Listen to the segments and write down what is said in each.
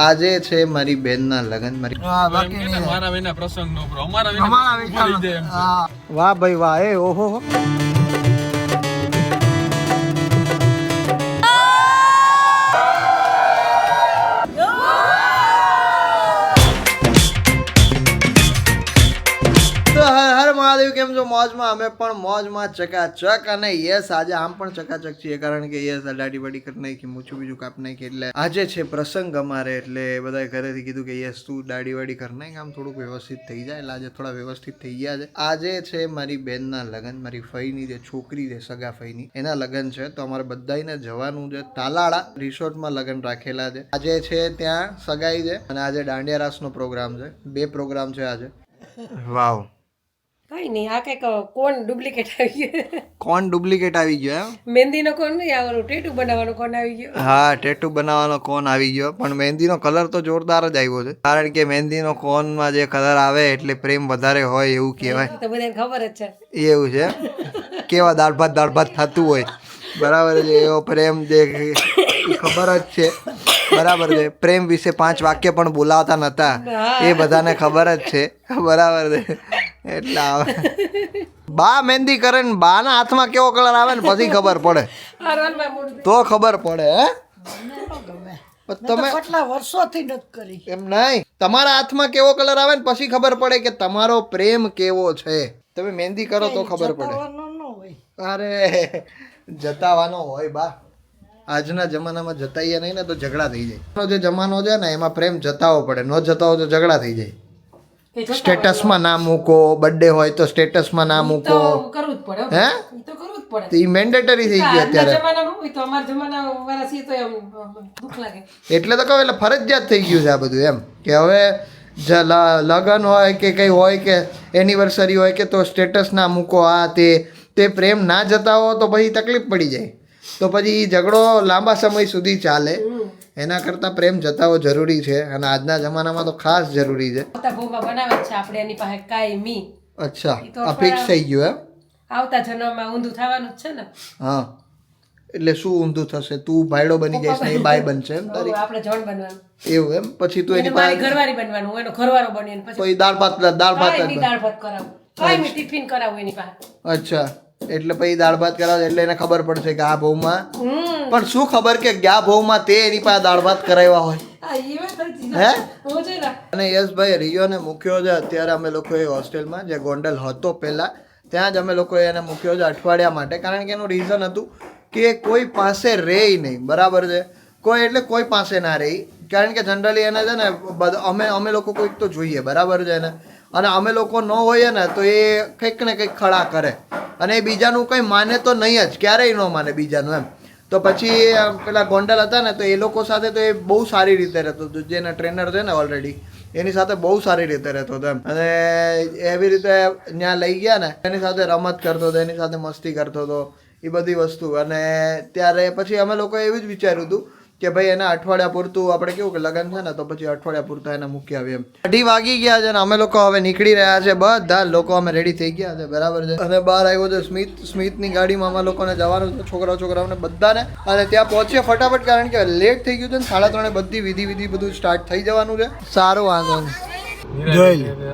આજે છે મારી બેનના લગન. મારા વિના પ્રસંગ નો બ્રો, અમારા વિના વાહ ભાઈ વાહ. એ ઓહો મહાદેવ. કેમ છો? મોજમાં? અમે પણ મોજમાં ચકાચક. અને યસ, આજે આમ પણ ચકાચક છીએ કારણ કે યસ દાઢી વાડી કરી નાખી, મૂછું બીજું કાપ નાખી. એટલે આજે છે પ્રસંગ અમારે, એટલે બધાએ ઘરેથી કીધું કે યસ તું દાઢી વાડી કરી નાખ, આમ થોડુંક વ્યવસ્થિત થઈ જાય. એટલે આજે થોડા વ્યવસ્થિત થઈ ગયા છે. આજે છે મારી બેનના લગ્ન, મારી ફઈની જે છોકરી છે, સગા ફઈની, એના લગ્ન છે. તો અમારે બધાને જવાનું છે તાલાળા રિસોર્ટમાં લગ્ન રાખેલા છે. આજે છે ત્યાં સગાઈ છે અને આજે દાંડિયા રાસનો પ્રોગ્રામ છે. 2 પ્રોગ્રામ છે આજે. વાવ. કઈ નહીં, આ કઈક કોણ ડુપ્લિકેટ આવી ગયો. કોણ ડુપ્લિકેટ આવી ગયો? મહેંદીનો કોણ નહીં, આ ટેટુ બનાવવાનો કોણ આવી ગયો. હા, ટેટુ બનાવવાનો કોણ આવી ગયો. પણ મહેંદીનો કલર તો જોરદાર જ આવ્યો છે, કારણ કે મહેંદીનો કોનમાં જે કલર આવે એટલે પ્રેમ વધારે હોય એવું કહેવાય. તો બધાને ખબર જ છે. એવું છે, કેવા દાળ ભાત થતું હોય. બરાબર છે, એવો પ્રેમ જે ખબર જ છે. બરાબર છે, પ્રેમ વિશે 5 વાક્ય પણ બોલાવતા નતા, એ બધાને ખબર જ છે. બરાબર છે. એટલે બા મહેંદી કરે ને બાના હાથમાં કેવો કલર આવે ને પછી ખબર પડે, તો ખબર પડે. હે, તમે કેટલા વર્ષોથી નથી કરી. એમ નહીં, તમારા હાથમાં કેવો કલર આવે ને પછી ખબર પડે કે તમારો પ્રેમ કેવો છે. તમે મહેંદી કરો તો ખબર પડે. અરે જતાવાનો હોય બા. આજના જમાનામાં જતાઈએ નહીં ને તો ઝઘડા થઈ જાય. જે જમાનો છે ને એમાં પ્રેમ જતાવો પડે, ન જતાવો તો ઝઘડા થઈ જાય. સ્ટેટસમાં ના મૂકો, બર્થડે હોય તો સ્ટેટસમાં ના મૂકો. કરવું જ પડે. હે, તો કરવું જ પડે. એ મેન્ડેટરી થઈ ગયું અત્યારે. જમાનામાં હોય તો અમારા જમાના વાળા સી તો એમ દુઃખ લાગે. એટલે તો કહું, એટલે ફરજિયાત થઈ ગયું છે આ બધું. એમ કે હવે લગન હોય કે કંઈ હોય કે એનિવર્સરી હોય કે તો સ્ટેટસ ના મૂકો. આ તે પ્રેમ ના જતાવો તો પછી તકલીફ પડી જાય, તો પછી ઝઘડો લાંબા સમય સુધી ચાલે. એના કરતાં પ્રેમ જતાવો જરૂરી છે, અને આજના જમાનામાં તો ખાસ જરૂરી છે. બનાવે છે આપણે એની પાસે કાયમી. અચ્છા, આ ફિક્સ થઈ ગયું એમ? આવતા જન્મમાં ઊંધું થવાનું જ છે ને. હા, એટલે શું ઊંધું થશે? તું ભાઈડો બની જઈશ ને એ બાય બનશે એમ તારી? આપણે જણ બનવાનું. એવું એમ? પછી તું એની પાસે ઘરવાળી બનવાનું, એનો ઘરવાળો બની પછી દાળ ભાત દાળ ભાત કરાવું, કાયમી ટિફિન કરાવું એની પાસે. અચ્છા, એટલે પછી દાળ ભાત કરાવે એટલે એને ખબર પડશે કે આ ભાવમાં. પણ શું ખબર કે ગયા ભાવમાં તે એની પાસે દાળ ભાત કરાવ્યા હોય. હે, અને યશભાઈ રિયોને મૂક્યો છે અત્યારે અમે લોકોએ હોસ્ટેલમાં, જે ગોંડલ હતો પહેલાં, ત્યાં જ અમે લોકોએ એને મૂક્યો છે અઠવાડિયા માટે. કારણ કે એનું રીઝન હતું કે કોઈ પાસે રહે નહીં. બરાબર છે, કોઈ એટલે કોઈ પાસે ના રહે. કારણ કે જનરલી એને છે ને અમે લોકો કોઈક તો જોઈએ. બરાબર છે ને, અને અમે લોકો ન હોઈએ ને તો એ કંઈક ને કંઈક ખડા કરે, અને એ બીજાનું કંઈ માને તો નહીં જ, ક્યારેય ન માને બીજાનું એમ. તો પછી પેલા ગોંડલ હતા ને તો એ લોકો સાથે તો એ બહુ સારી રીતે રહેતો હતો. જેના ટ્રેનર છે ને ઓલરેડી, એની સાથે બહુ સારી રીતે રહેતો હતો એમ. અને એવી રીતે ત્યાં લઈ ગયા ને, એની સાથે રમત કરતો હતો, એની સાથે મસ્તી કરતો હતો, એ બધી વસ્તુ. અને ત્યારે પછી અમે લોકોએ એવું જ વિચાર્યું હતું કે ભાઈ એના અઠવાડિયા પૂરતું આપણે કેવું કે લગન છે ને તો પછી અઠવાડિયા પૂરતા એને મૂકી આવીએ એમ. 2:30 વાગી ગયા છે ને અમે લોકો હવે નીકળી રહ્યા છે. બધા લોકો અમે રેડી થઈ ગયા છે. બરાબર છે, અને બહાર આવ્યો છે સ્મિતની ગાડીમાં અમે લોકોને જવાનું છે, છોકરાઓને બધાને. અને ત્યાં પહોંચીએ ફટાફટ, કારણ કે લેટ થઈ ગયું છે ને. 3:30 બધી વિધિ બધું સ્ટાર્ટ થઈ જવાનું છે. સારું, વાંધો નહીં.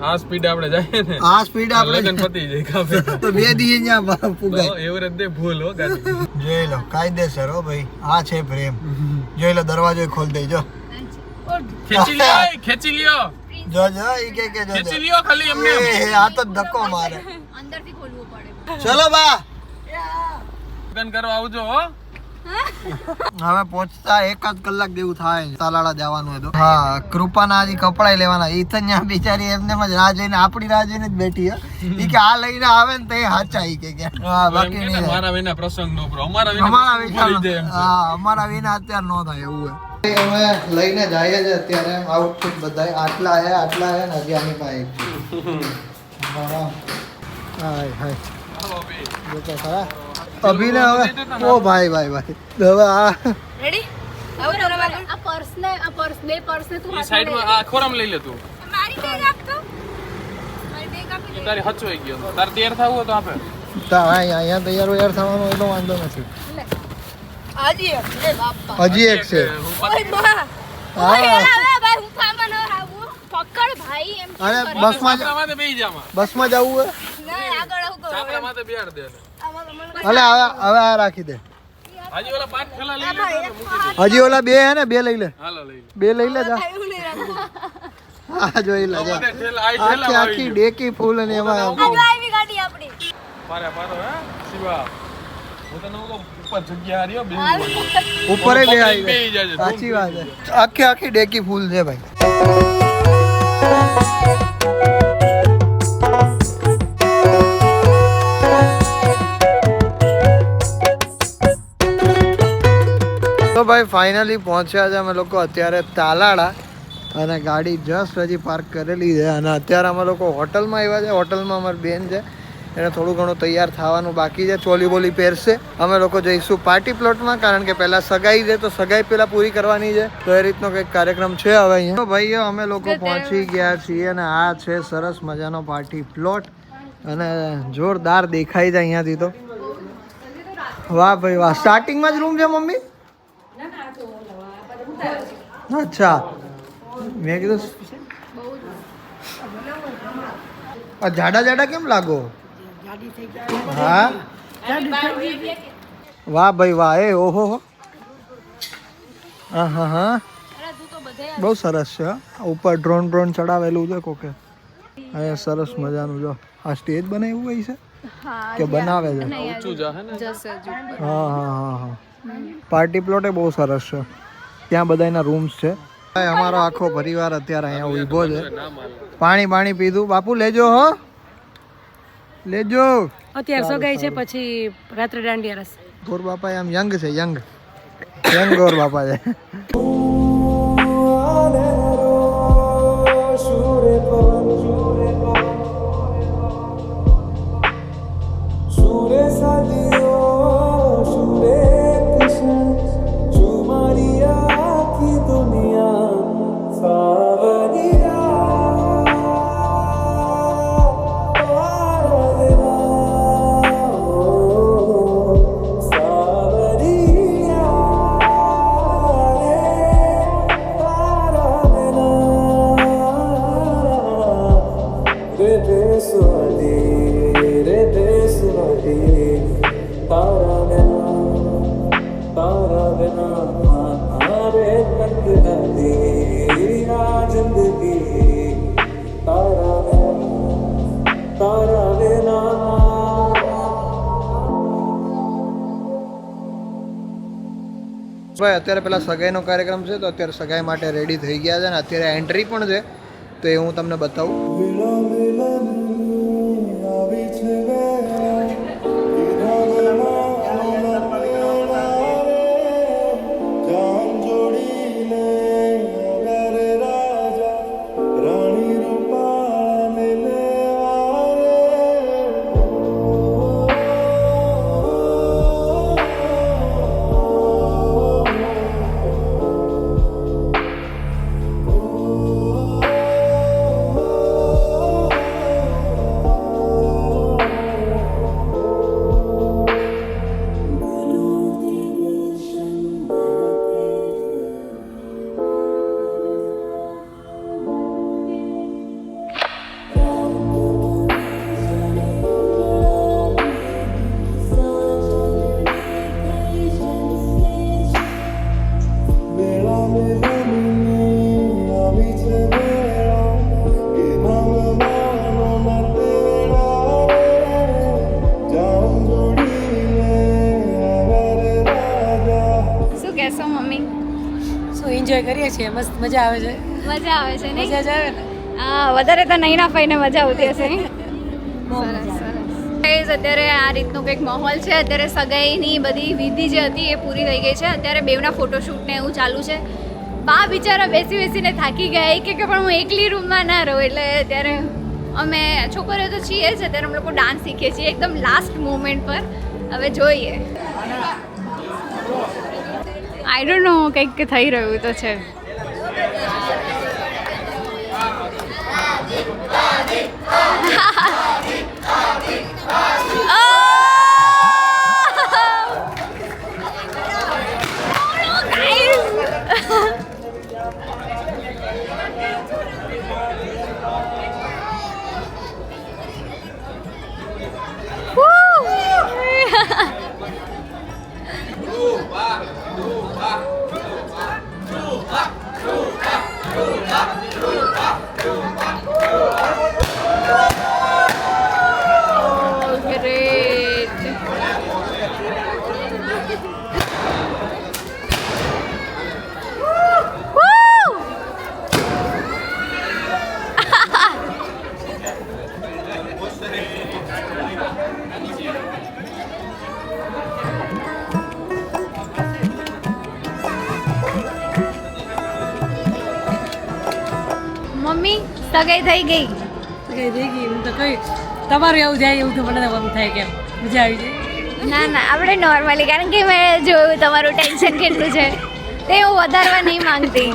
આ સ્પીડ આપણે જાય ને, આ સ્પીડ આપણે લગન પતી જાય કાફે તો 2 દિવસ ત્યાં પુગાય. એવરેજ દે ભૂલ હો ગાડી. જોઈ લો, કાયદેસર હો ભાઈ, આ છે પ્રેમ. જોઈ લો, દરવાજો ખોલ દેજો. ખેંચી લ્યો જો ઈ કે જો ખેંચી લ્યો ખાલી એમને. આ તો ધક્કો મારે. અંદરથી ખોલવું પડે. ચલો બા, લગન કરવા આવજો હો. હવે પહોંચતા 1 કલાક જેવું થાય. તાલાળા જવાનું હતું. હા, કૃપાના હજી કપડાય લેવાના. ઈ તો ત્યાં બિચારી એમને જ રાહ જોઈને, આપણી રાહ જોઈને જ બેઠી. ઈ કે આ લઈને આવે ને તો એ હાચા. ઈ કે હા, બાકી નહીં. મારા વિના પ્રસંગ નો બ્રો, અમારા વિના. હા, અમારા વિના અત્યારે નો થાય એવું હોય. અમે લઈને જઈએ છે અત્યારે આઉટફિટ બધાય. આટલા હે ને હજી આની પાસે. હાય હાય, જોકે ખરા અભિને હવે. ઓ ભાઈ હવે આ રેડી? હવે આ પર્સ ને બે પર્સ ને તું ઈ સાઈડ માં આ ખોરામ લઈ લે તું. મારી બેગ આપતો. મારી બેગ આપી દે. તારી હચવાઈ ગયો. તાર તૈયાર થવું હોય તો આપે. અહીંયા તૈયાર થવાનો એટલો વાંધો નથી. હજી એક છે. હજી એક છે. ઓય બા. ઓય ભાઈ એમ અરે બસમાં છાપરામાં બેહી જામાં બસમાં જવું હે ના આગળ આવું કરો છાપરામાં બેહાડ દે અલે હવે આ રાખી દે હાજી ઓલા પાંચ થેલા લઈ લે હજી ઓલા બે હે ને બે લઈ લે હાલો લઈ લે બે લઈ લે જા એવું નહીં રાખો હા જોઈ લે જા બધે થેલા આઈ થેલા આખી આખી ડેકી ફૂલ અને એમાં આ જો આવી ગાડી આપણી પારો હે શિવા હું તને કહું ઉપર જગ્યા હારીઓ બે ઉપર બે આવી બેહી જાજે સાચી વાત છે આખી આખી ડેકી ફૂલ છે ભાઈ તો ભાઈ ફાઇનલી પહોંચ્યા છે અમે લોકો અત્યારે તાલાળા અને ગાડી જસ્ટ હજી પાર્ક કરેલી છે અને અત્યારે અમે લોકો હોટલમાં આવ્યા છે હોટલમાં અમારી બેન છે એને થોડું ઘણું તૈયાર થવાનું બાકી છે ચોલી બોલી પહેરશે અમે લોકો જઈશું પાર્ટી પ્લોટમાં કારણ કે પહેલાં સગાઈ છે તો સગાઈ પહેલાં પૂરી કરવાની છે તો એ રીતનો કંઈક કાર્યક્રમ છે હવે અહીંયા તો ભાઈઓ અમે લોકો પહોંચી ગયા છીએ અને આ છે સરસ મજાનો પાર્ટી પ્લોટ અને જોરદાર દેખાય છે અહીંયાથી તો વાહ ભાઈ વાહ સ્ટાર્ટિંગમાં જ રૂમ છે મમ્મી અચ્છા મેં કીધું જાડા જાડા કેમ લાગો હા વાહ ભાઈ વાહ એ ઓહો હા હા હા બહુ સરસ છે ઉપર ડ્રોન ચડાવેલું છે કોકે અહીંયા સરસ મજાનું જો આ સ્ટેજ બનાવ્યું હોય છે કે બનાવે છે ઊંચું જાહે ને હા હા હા હા પાર્ટી પ્લોટ એ બહુ સરસ છે ત્યાં બધાના રૂમ્સ છે અમારો આખો પરિવાર અત્યારે અહીંયા ઊભો છે પાણી પીધું બાપુ લેજો હો લેજો અત્યારે સગાઈ છે પછી રાત્રે દાંડિયા રસ ગોર બાપા આમ યંગ છે યંગ ગોર બાપા છે ભાઈ અત્યારે પેલા સગાઈનો કાર્યક્રમ છે તો અત્યારે સગાઈ માટે રેડી થઈ ગયા છે અને અત્યારે એન્ટ્રી પણ છે તો એ હું તમને બતાવું એન્જોય કરીએ છીએ મસ્ત મજા આવે છે મજા આવે છે નહીં મજા જ આવે ને હા વધારે તો નહીં ના ફાઈને મજા આવતી હશે અત્યારે આ રીતનો કંઈક માહોલ છે અત્યારે સગાઈની બધી વિધિ જે હતી એ પૂરી થઈ ગઈ છે અત્યારે બેવના ફોટોશૂટ ને એવું ચાલુ છે બા બિચારા બેસીને થાકી ગયા કે પણ હું એકલી રૂમમાં ના રહું એટલે અત્યારે અમે છોકરીઓ તો છીએ જ અત્યારે અમે લોકો ડાન્સ શીખીએ છીએ એકદમ લાસ્ટ મોમેન્ટ પર હવે જોઈએ આઈ ડોન્ટ નો કંઈક થઈ રહ્યું તો છે મમ્મી સગાઈ થઈ ગઈ કઈ થઈ ગઈ હું તો કઈ તમારું એવું જાય એવું તો મને તો એમ થાય કેમ મજા આવી જાય ના ના આપણે નોર્મલી કારણ કે મેં જોયું તમારું ટેન્શન કેટલું છે તે હું વધારવા નહીં માંગતી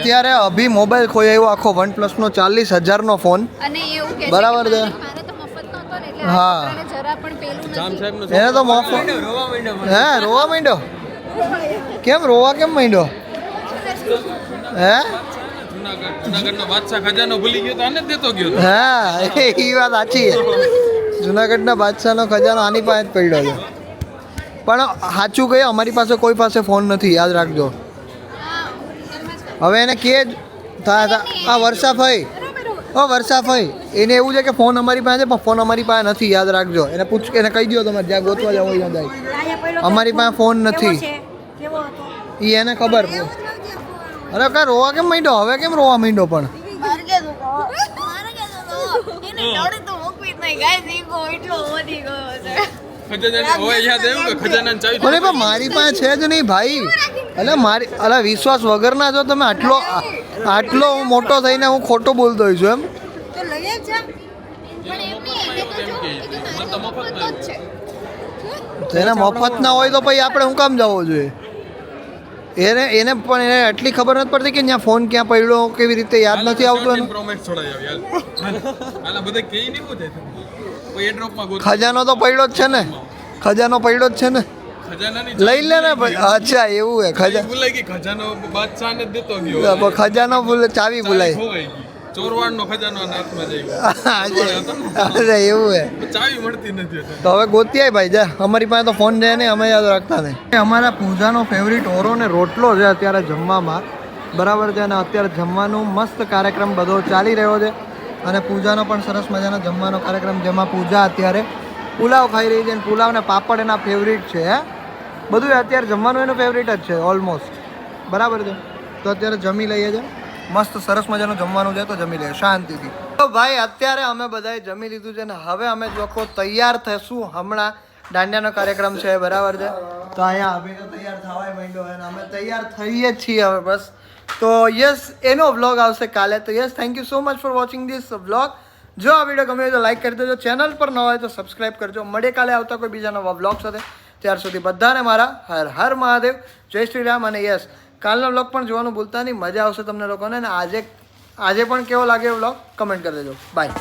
અત્યારે અભી મોબાઈલ ખોયાયો આખો OnePlus નો 40,000 ફોન અને એવું કે બરાબર છે. મારે તો મફત નહોતો ને એટલે હા. આપણને જરા પણ પેલું જામ નથી સાહેબનો એને તો મોફો હે રોવા માંડ્યો કેમ રોવા કેમ માંડ્યો હે જુનાગઢનો બાદશાહ ખજાનો ભૂલી ગયો તો આને જ દેતો ગયો તો. હા એ વાત સાચી છે જુનાગઢના બાદશાહનો ખજાનો આની પાસે જ પડ્યો છે પણ સાચું કહે અમારી પાસે કોઈ પાસે ફોન નથી યાદ રાખજો હવે એને કે આ વર્ષાભાઈ ઓ વર્ષાભાઈ એને એવું છે કે ફોન અમારી પાસે છે પણ ફોન અમારી પાસે નથી યાદ રાખજો એને પૂછ એને કહી દો તમારે જ્યાં ગોતવા જાવ ત્યાં જાય અમારી પાસે ફોન નથી એ એને ખબર અરે કાંઈ રોવા કેમ માંડ્યો હવે કેમ રોવા માંડ્યો પણ ખજાના હવે યાદ આવ્યું કે ખજાનાની ચાવી અરે પણ મારી પાસે છે જ નહીં ભાઈ એટલે મારી અરે વિશ્વાસ વગરના જો તમે આટલો હું મોટો થઈને હું ખોટો બોલતો હોઈશ એમ તો એને મફત ના હોય તો પછી આપણે શું કામ જવો જોઈએ એને પણ એને એટલી ખબર નથી પડતી કે ત્યાં ફોન ક્યાં પડ્યો કેવી રીતે યાદ નથી આવતું એનું પ્રોમેક્સ છોડાય યાર આલા બધા કેઈ નહીં પૂછે કોઈ એડ્રોપમાં ગોત ખજાનો તો પડ્યો જ છે ને ખજાનો પડ્યો જ છે ને ખજાનાની લઈ લે ને ભાઈ અચ્છા એવું હે ચાવી ભૂલાઈ ગઈ ખજાનો બાદશાહને જ દેતો ગયો ખજાનો ચાવી ભૂલાઈ ખોવાઈ ગઈ ચોરવાડનો ખજાનો હાથમાં જઈ ગયો અરે એવું હે ચાવી મળતી નથી તો હવે ગોતી આય ભાઈ જા અમારી પાસે તો ફોન છે ને અમે યાદ રાખતા નહીં અમારા પૂજાનો ફેવરિટ ઓરો ને રોટલો છે અત્યારે જમવામાં બરાબર છે અને અત્યારે જમવાનું મસ્ત કાર્યક્રમ બધો ચાલી રહ્યો છે અને પૂજાનો પણ સરસ મજાનો જમવાનો કાર્યક્રમ જેમાં પૂજા અત્યારે પુલાવ ખાઈ રહી છે અને પુલાવ ને પાપડ એના ફેવરિટ છે હે બધું અત્યારે જમવાનું એનું ફેવરિટ જ છે ઓલમોસ્ટ બરાબર છે તો અત્યારે જમી લઈએ છે મસ્ત સરસ મજાનું જમવાનું છે તો જમી લઈએ શાંતિથી તો ભાઈ અત્યારે અમે બધાએ જમી લીધું છે ને હવે અમે લોકો તૈયાર થઈશું હમણાં દાંડિયાનો કાર્યક્રમ છે બરાબર છે તો અહીંયા અભી તો તૈયાર થવાય માંડ્યો અને અમે તૈયાર થઈએ જ છીએ હવે બસ તો યસ એનો વ્લોગ આવશે કાલે તો yes thank you so much for watching this vlog જો આ વિડીયો ગમે તો લાઈક કરી દેજો ચેનલ પર ન હોય તો સબસ્ક્રાઈબ કરજો મળે કાલે આવતા કોઈ બીજા નવા વ્લોગ સાથે ત્યાર સુધી બધાને મારા હર હર મહાદેવ જય શ્રી રામ અને યસ કાલનો વ્લોગ પણ જોવાનું ભૂલતા નહીં મજા આવશે તમને લોકોને અને આજે પણ કેવો લાગે વ્લોગ કમેન્ટ કરી દેજો બાય